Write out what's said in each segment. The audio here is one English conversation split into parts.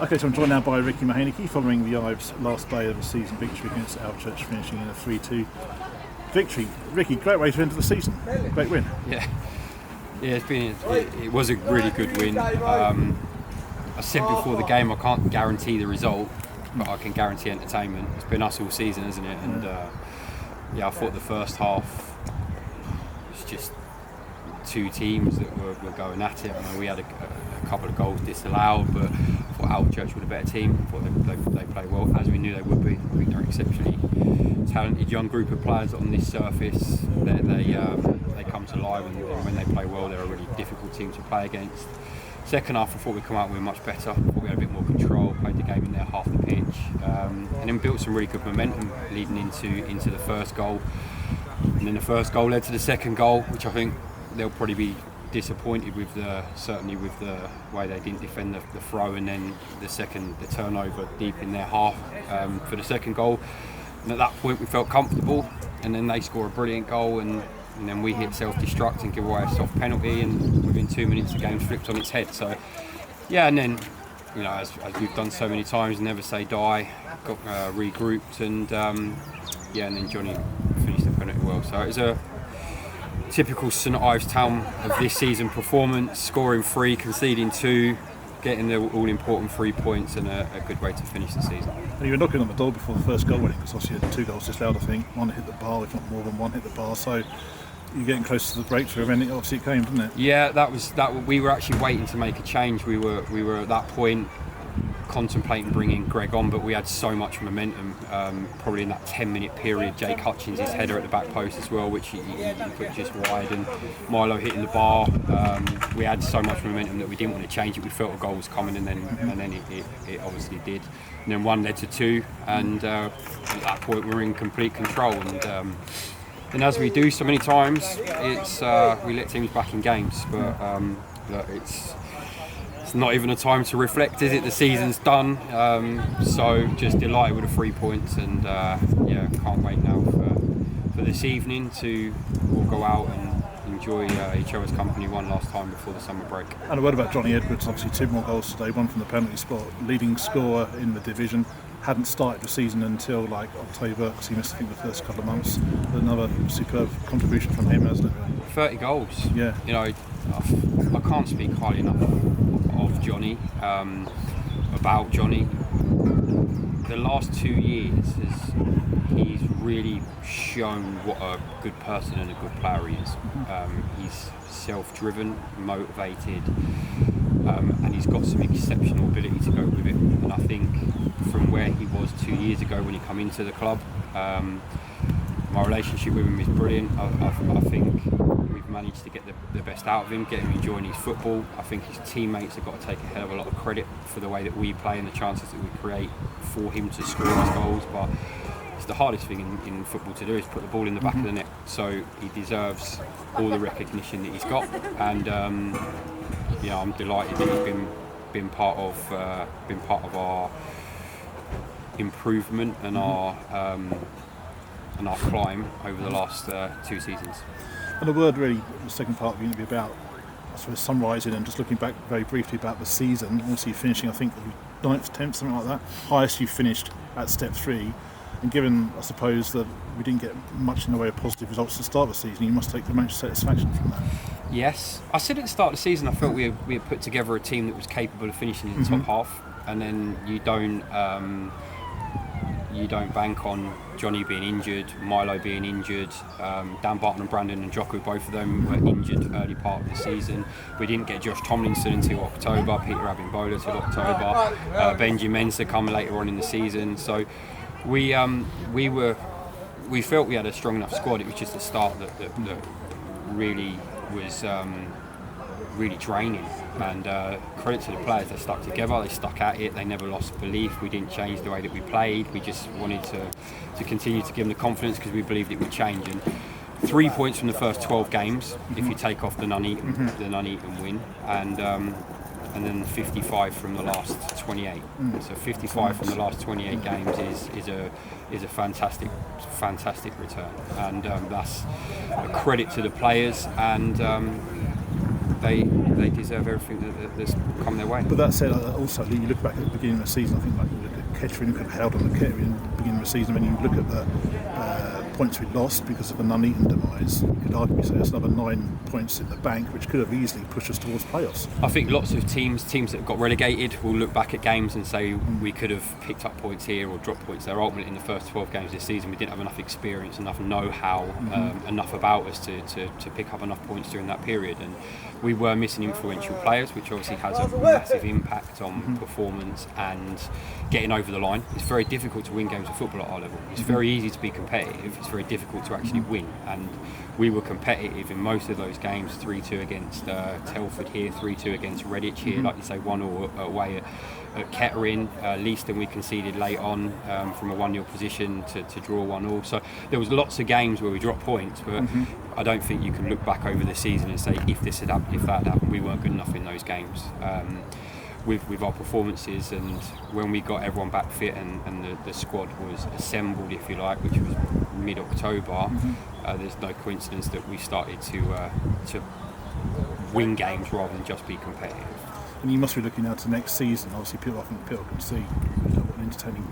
Okay, so I'm joined now by Ricky Mahaney following the Ives last day of the season victory against Alvechurch, finishing in a 3-2 victory. Ricky, great way to enter the season. Great win. Yeah, it was a really good win. I said before the game I can't guarantee the result, but I can guarantee entertainment. It's been us all season, isn't it? And I thought the first half was just two teams that were going at it. I mean, we had a couple of goals disallowed, but I thought Alvechurch were the better team. I thought they played well, as we knew they would be. I think they're an exceptionally talented young group of players on this surface. They come to life, and when they play well, they're a really difficult team to play against. Second half, I thought we'd come out and we were much better. I thought we had a bit more control, played the game in their half the pitch, and then built some really good momentum leading into the first goal. And then the first goal led to the second goal, which I think they'll probably be disappointed with certainly with the way they didn't defend the throw, and then the turnover deep in their half for the second goal. And at that point we felt comfortable, and then they score a brilliant goal, and then we hit self-destruct and give away a soft penalty, and within 2 minutes the game flipped on its head. So yeah, and then as we've done so many times, never say die, got regrouped, and then Johnny finished the penalty well. So it was a typical St Ives Town of this season performance, scoring 3, conceding 2, getting the all-important 3 points, and a good way to finish the season. And you were knocking on the door before the first goal went in, because obviously you had 2 goals disallowed, I think. One hit the bar, if not more than one hit the bar, so you're getting close to the breakthrough, and obviously it came, didn't it? Yeah, that. We were actually waiting to make a change. We were at that point contemplating bringing Greg on, but we had so much momentum. Probably in that 10-minute period, Jake Hutchins' his header at the back post as well, which he put just wide, and Milo hitting the bar. We had so much momentum that we didn't want to change it. We felt a goal was coming, and then it obviously did. And then 1 led to 2, and at that point we were in complete control. And as we do so many times, we let teams back in games, but it's not even a time to reflect, is it? The season's done, so just delighted with the 3 points, and can't wait now for this evening to all go out and enjoy each other's company one last time before the summer break. And a word about Johnny Edwards, obviously 2 more goals today, 1 from the penalty spot, leading scorer in the division. Hadn't started the season until October, because he missed, I think, the first couple of months. But another superb contribution from him, hasn't it? 30 goals. Yeah. I can't speak highly enough of Johnny, about Johnny. The last 2 years, he's really shown what a good person and a good player he is. He's self-driven, motivated, and he's got some exceptional ability to go with it. And I think from where he was 2 years ago when he came into the club, my relationship with him is brilliant. I think we've managed to get the best out of him, get him enjoying his football. I think his teammates have got to take a hell of a lot of credit for the way that we play and the chances that we create for him to score his goals. But it's the hardest thing in football to do, is put the ball in the back of the net. So he deserves all the recognition that he's got, and I'm delighted that he's been part of our improvement and our climb over the last 2 seasons. And a word really, the second part of the interview about, I suppose, summarising and just looking back very briefly about the season. Obviously finishing, I think, 9th, 10th, something like that. Highest you finished at step 3. And given, I suppose, that we didn't get much in the way of positive results to start the season, you must take the most satisfaction from that. Yes. I said at the start of the season I felt we had put together a team that was capable of finishing in the top half, and then you don't bank on Johnny being injured, Milo being injured, Dan Barton and Brandon and Joku, both of them were injured early part of the season. We didn't get Josh Tomlinson until October, Peter Abimbola till October, Benji Mensah come later on in the season. So we felt we had a strong enough squad. It was just the start that really was really draining, and credit to the players, they stuck together, they stuck at it, they never lost belief. We didn't change the way that we played, we just wanted to continue to give them the confidence, because we believed it would change. And 3 points from the first 12 games, if you take off the Nuneaton win, and then 55 from the last 28. So 55 from the last 28 games is a fantastic return, and that's a credit to the players, and they deserve everything that's come their way. But that said, also you look back at the beginning of the season, I think like you look at Kettering, could have held on the Kettering at the beginning of the season. When you look at the points we lost because of the Nuneaton demise, you could arguably say that's another 9 points in the bank, which could have easily pushed us towards playoffs. I think lots of teams that got relegated will look back at games and say we could have picked up points here or dropped points there. Ultimately, in the first 12 games this season, we didn't have enough experience, enough know-how, enough about us to pick up enough points during that period. And we were missing influential players, which obviously has a massive impact on performance and getting over the line. It's very difficult to win games of football at our level. It's very easy to be competitive. It's very difficult to actually win. And we were competitive in most of those games. 3-2 against Telford here, 3-2 against Redditch here, like you say, 1-1 away at Kettering. Leaston we conceded late on from a 1-0 position to draw 1-1. So there was lots of games where we dropped points, but I don't think you can look back over the season and say if that had happened, we weren't good enough in those games. With our performances, and when we got everyone back fit and the squad was assembled, if you like, which was mid-October, there's no coincidence that we started to win games rather than just be competitive. And you must be looking out to next season. Obviously, people can see what an entertaining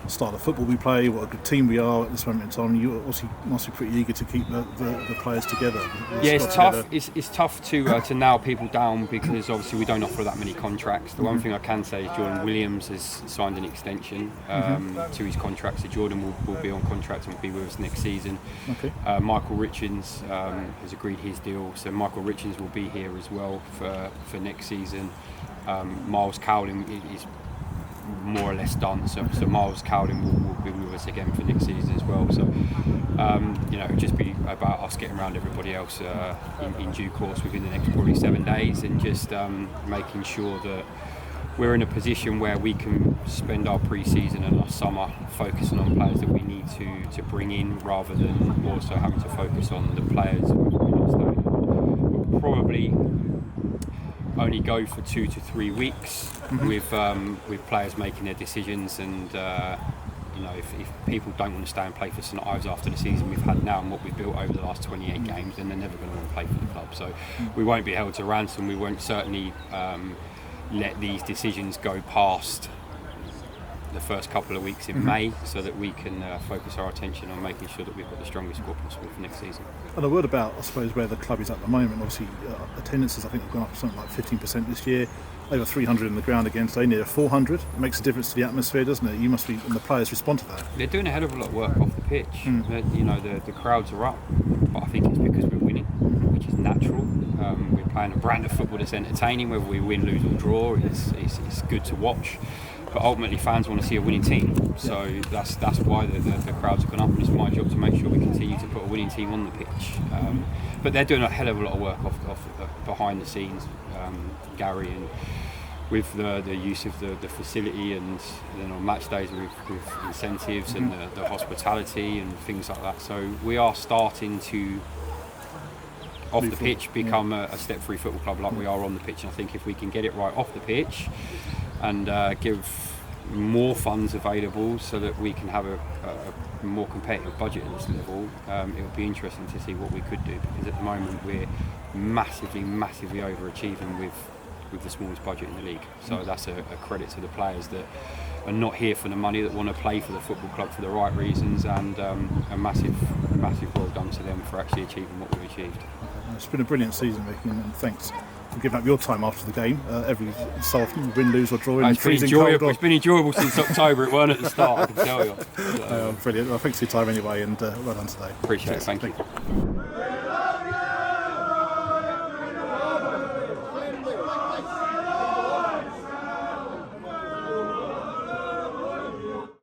style of football we play, what a good team we are at this moment in time. You obviously must be pretty eager to keep the players together. Yeah, it's tough. It's tough to nail people down because obviously we don't offer that many contracts. The one thing I can say is Jordan Williams has signed an extension to his contract, so Jordan will be on contract and will be with us next season. Okay. Michael Richards has agreed his deal, so Michael Richards will be here as well for next season. Miles Cowling is more or less done, so Miles Cowling will be with us again for next season as well. So it would just be about us getting around everybody else in due course within the next probably 7 days, and just making sure that we're in a position where we can spend our pre-season and our summer focusing on players that we need to bring in, rather than also having to focus on the players that we're not starting. We'll probably only go for 2 to 3 weeks with players making their decisions, and if people don't want to stay and play for St Ives after the season we've had now and what we've built over the last 28 games, then they're never going to want to play for the club. So we won't be held to ransom. We won't certainly let these decisions go past the first couple of weeks in May, so that we can focus our attention on making sure that we've got the strongest squad possible for next season. And a word about, I suppose, where the club is at the moment. Obviously, attendances I think have gone up something like 15% this year. Over 300 in the ground again today, near 400. It makes a difference to the atmosphere, doesn't it? You must be, and the players respond to that. They're doing a hell of a lot of work off the pitch. The crowds are up, but I think it's because we're winning, which is natural. We're playing a brand of football that's entertaining. Whether we win, lose or draw, it's good to watch. But ultimately, fans want to see a winning team, so that's why the crowds have gone up, and it's my job to make sure we continue to put a winning team on the pitch. But they're doing a hell of a lot of work off behind the scenes, Gary, and with the use of the facility, and then on match days with incentives and the hospitality and things like that. So we are starting to, off the pitch, become a step-free football club like we are on the pitch. And I think if we can get it right off the pitch and give more funds available so that we can have a more competitive budget at this level, it would be interesting to see what we could do, because at the moment we're massively overachieving with the smallest budget in the league. So that's a credit to the players that are not here for the money, that want to play for the football club for the right reasons, and a massive well done to them for actually achieving what we've achieved. It's been a brilliant season, Ricky, and thanks for giving up your time after the game. Every so often, win, lose or draw. It's been enjoyable since October. It weren't at the start, I can tell you. Brilliant. Well, thanks for your time anyway, and well done today. Appreciate it. Thank you.